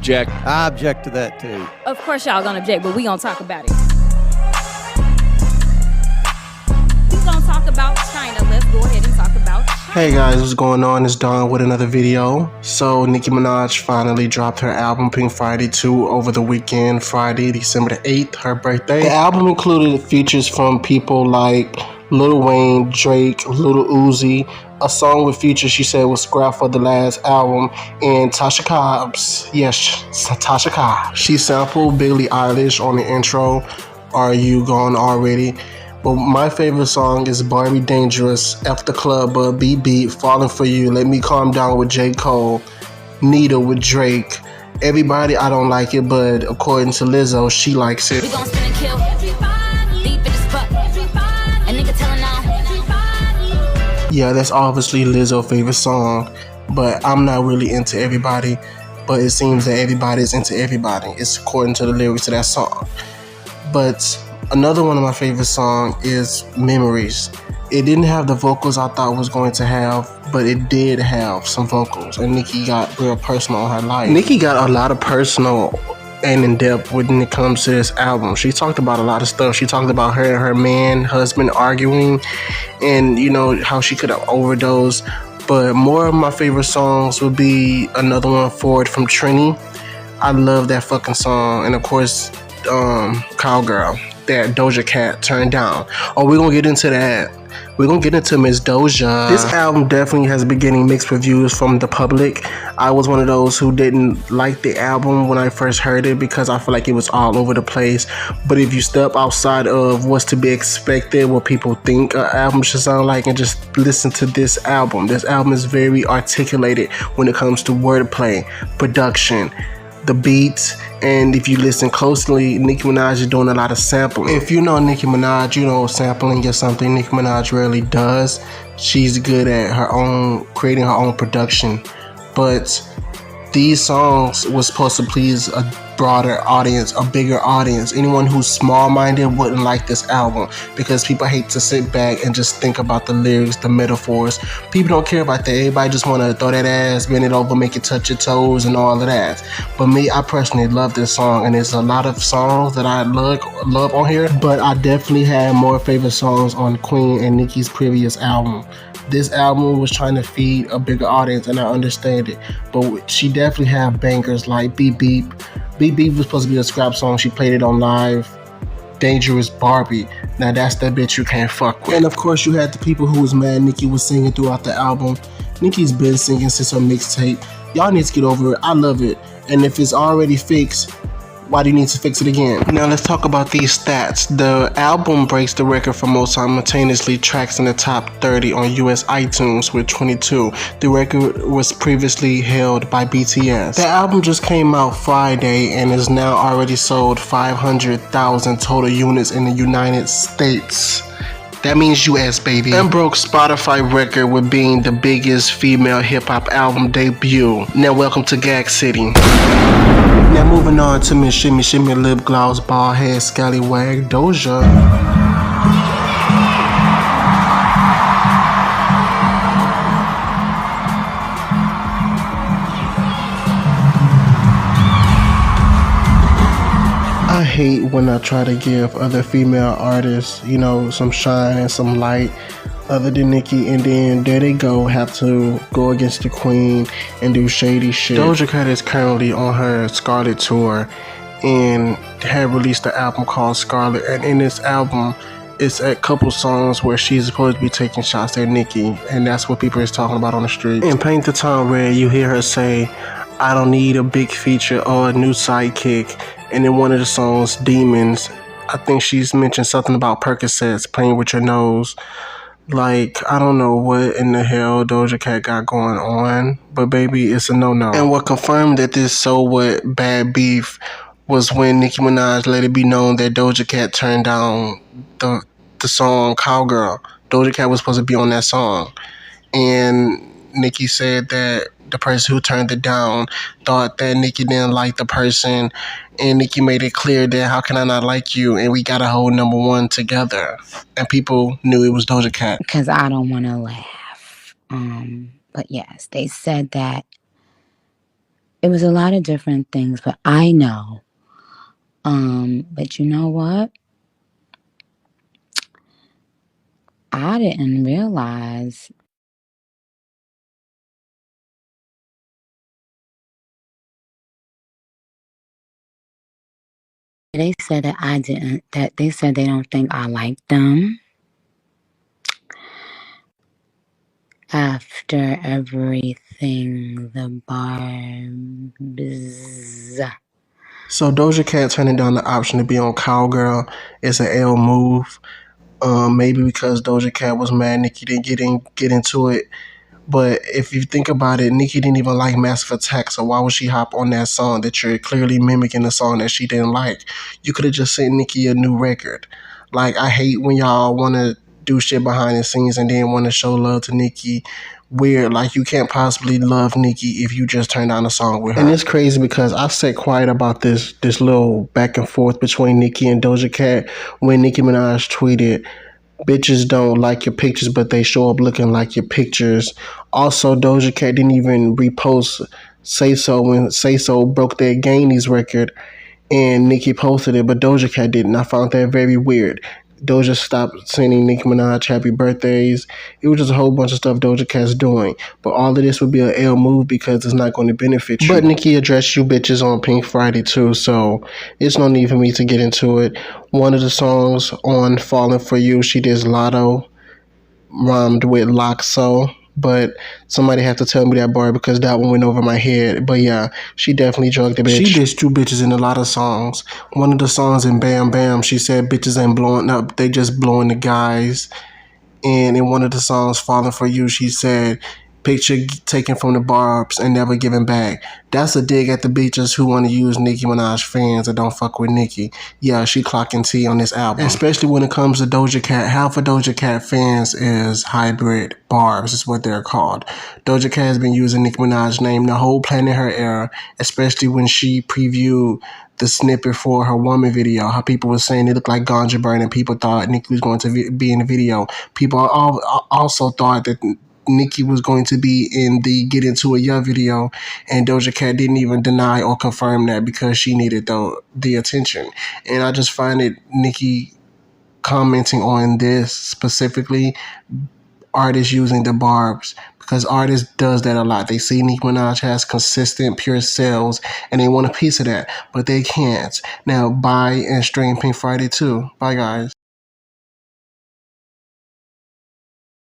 Object. I object to that too. Of course y'all gonna object, but we gonna talk about it. We gonna talk about China. Let's go ahead and talk about China. Hey guys, what's going on? It's Don with another video. So Nicki Minaj finally dropped her album Pink Friday 2 over the weekend, Friday, December the 8th, her birthday. The album included features from people like Lil Wayne, Drake, Lil Uzi. A song with features she said was scrapped for the last album, and Tasha Cobbs. Yes, Tasha Cobbs. She sampled Billie Eilish on the intro, Are You Gone Already? But my favorite song is Barbie Dangerous, F the Club, Beat Beat, Falling For You, Let Me Calm Down with J. Cole, Nita with Drake. Everybody, I don't like it, but according to Lizzo, she likes it. We gon' spin and kill everybody, deep in the spot, everybody, a nigga telling on everybody. Yeah, that's obviously Lizzo's favorite song, but I'm not really into everybody, but it seems that everybody's into everybody. It's according to the lyrics to that song. But another one of my favorite songs is Memories. It didn't have the vocals I thought it was going to have, but it did have some vocals, and Nicki got real personal on her life. Nicki got a lot of personal and in-depth when it comes to this album. She talked about a lot of stuff. She talked about her and her husband arguing, and you know how she could have overdosed. But more of my favorite songs would be another one, Forward from Trini. I love that fucking song, and of course Cowgirl that DojaCat turned down. Oh, we're gonna get into that. We're gonna get into Miss Doja. This album definitely has been getting mixed reviews from the public. I was one of those who didn't like the album when I first heard it because I feel like it was all over the place. But if you step outside of what's to be expected, what people think an album should sound like, and just listen to this album is very articulated when it comes to wordplay, production, the beats, and if you listen closely, Nicki Minaj is doing a lot of sampling. If you know Nicki Minaj, you know sampling is something Nicki Minaj rarely does. She's good at creating her own production, but these songs was supposed to please a broader audience, a bigger audience. Anyone who's small-minded wouldn't like this album because people hate to sit back and just think about the lyrics, the metaphors. People don't care about that. Everybody just want to throw that ass, bend it over, make it touch your toes and all of that. But me, I personally love this song, and there's a lot of songs that I love on here, but I definitely had more favorite songs on Queen and Nicki's previous album. This album was trying to feed a bigger audience, and I understand it. But she definitely have bangers like Beep Beep. Beep Beep was supposed to be a scrap song. She played it on live. Dangerous Barbie. Now that's that bitch you can't fuck with. And of course you had the people who was mad Nicki was singing throughout the album. Nicki's been singing since her mixtape. Y'all need to get over it. I love it. And if it's already fixed, why do you need to fix it again? Now let's talk about these stats. The album breaks the record for most simultaneously tracks in the top 30 on US iTunes with 22. The record was previously held by BTS. The album just came out Friday and is now already sold 500,000 total units in the United States. That means US, baby. And broke Spotify record with being the biggest female hip-hop album debut. Now welcome to Gag City. Now moving on to Miss Shimmy Shimmy Lip Gloss Bald Head Scallywag Doja. I hate when I try to give other female artists, you know, some shine and some light other than Nicki, and then there they go, have to go against the queen and do shady shit. DojaCat is currently on her Scarlet tour and had released an album called Scarlet, and in this album it's a couple songs where she's supposed to be taking shots at Nicki, and that's what people is talking about on the street. In Paint the Town Red, you hear her say, I don't need a big feature or a new sidekick. And in one of the songs, Demons, I think she's mentioned something about Percocets, playing with your nose. Like, I don't know what in the hell Doja Cat got going on, but baby, it's a no-no. And what confirmed that this So What bad beef was when Nicki Minaj let it be known that Doja Cat turned down the song Cowgirl. Doja Cat was supposed to be on that song. And Nicki said that the person who turned it down thought that Nicki didn't like the person, and Nicki made it clear that how can I not like you, and we got a whole #1 together, and people knew it was Doja Cat. Because I don't want to laugh. But yes, they said that It was a lot of different things, but I know. But you know what? I didn't realize they said that I didn't, that they said they don't think I liked them after everything, the barbs. So Doja Cat turning down the option to be on Cowgirl is an L move. Maybe because Doja Cat was mad Nicki didn't get into it. But if you think about it, Nicki didn't even like Massive Attack, so why would she hop on that song that you're clearly mimicking a song that she didn't like? You could have just sent Nicki a new record. Like, I hate when y'all want to do shit behind the scenes and then want to show love to Nicki. Weird, like you can't possibly love Nicki if you just turn down a song with her. And it's crazy because I sat quiet about this little back and forth between Nicki and Doja Cat when Nicki Minaj tweeted, "Bitches don't like your pictures, but they show up looking like your pictures." Also, Doja Cat didn't even repost Say So when Say So broke their Gainies record and Nicki posted it, but Doja Cat didn't. I found that very weird. Doja stopped sending Nicki Minaj happy birthdays. It was just a whole bunch of stuff Doja Cat's doing. But all of this would be an L move because it's not going to benefit you. But Nicki addressed you bitches on Pink Friday too, so it's no need for me to get into it. One of the songs on Falling For You, she did Lotto, rhymed with Loxo. But somebody had to tell me that bar because that one went over my head. But yeah, she definitely drugged the bitch. She dissed two bitches in a lot of songs. One of the songs in Bam Bam, she said bitches ain't blowing up, they just blowing the guys. And in one of the songs, Falling For You, she said, picture taken from the barbs and never given back. That's a dig at the bitches who want to use Nicki Minaj fans that don't fuck with Nicki. Yeah, she clocking T on this album. Especially when it comes to Doja Cat. Half of Doja Cat fans is hybrid barbs, is what they're called. Doja Cat has been using Nicki Minaj's name the whole Planet Her era, especially when she previewed the snippet for her Woman video. How people were saying it looked like ganja burn and people thought Nicki was going to be in the video. People also thought that Nicki was going to be in the Get Into It Yeah video, and Doja Cat didn't even deny or confirm that because she needed the attention. And I just find it, Nicki commenting on this specifically, artists using the barbs, because artists does that a lot. They see Nicki Minaj has consistent pure sales and they want a piece of that, but they can't. Now buy and stream Pink Friday too. Bye guys.